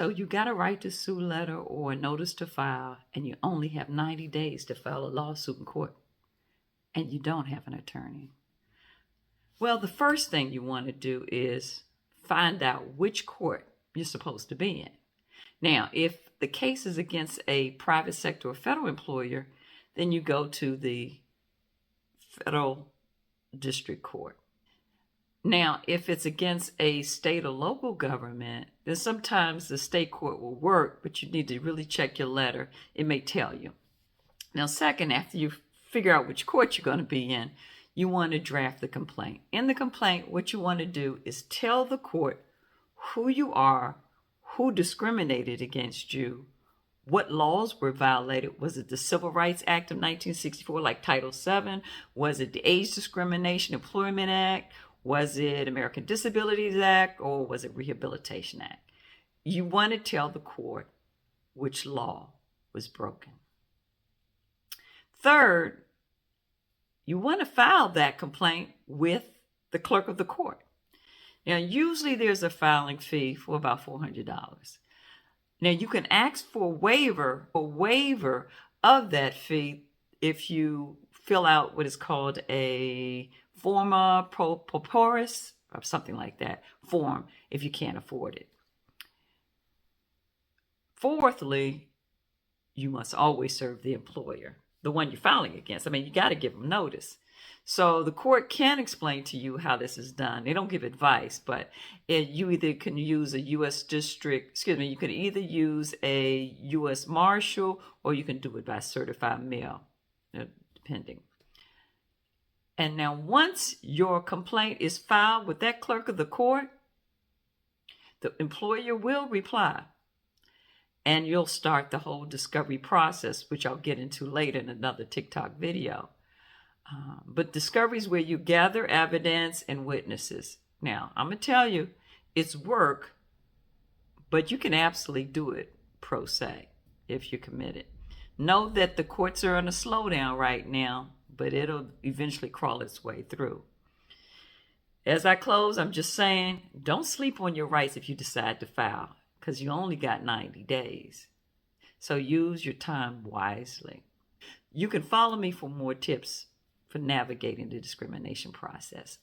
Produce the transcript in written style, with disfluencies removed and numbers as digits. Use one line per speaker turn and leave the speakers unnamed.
So you got a right to sue letter or a notice to file, and you only have 90 days to file a lawsuit in court, and you don't have an attorney. Well, the first thing you want to do is find out which court you're supposed to be in. Now, if the case is against a private sector or federal employer, then you go to the federal district court. Now, if it's against a state or local government, then sometimes the state court will work, but you need to really check your letter. It may tell you. Now, second, after you figure out which court you're going to be in, you want to draft the complaint. In the complaint, what you want to do is tell the court who you are, who discriminated against you, what laws were violated. Was it the Civil Rights Act of 1964, like Title VII? Was it the Age Discrimination Employment Act? Was it American Disabilities Act, or was it Rehabilitation Act? You want to tell the court which law was broken. Third, you want to file that complaint with the clerk of the court. Now, usually there's a filing fee for about $400. Now, you can ask for a waiver of that fee if you fill out what is called a forma pauperis, or something like that, form, if you can't afford it. Fourthly, you must always serve the employer, the one you're filing against. I mean, you got to give them notice. So the court can explain to you how this is done. They don't give advice, but you either can use a U.S. district, you can either use a U.S. Marshal, or you can do it by certified mail, depending. And now once your complaint is filed with that clerk of the court, the employer will reply. And you'll start the whole discovery process, which I'll get into later in another TikTok video. But discovery is where you gather evidence and witnesses. Now, I'm going to tell you, it's work, but you can absolutely do it pro se if you're committed. Know that the courts are on a slowdown right now, but it'll eventually crawl its way through. As I close, I'm just saying, don't sleep on your rights if you decide to file, because you only got 90 days. So use your time wisely. You can follow me for more tips for navigating the discrimination process.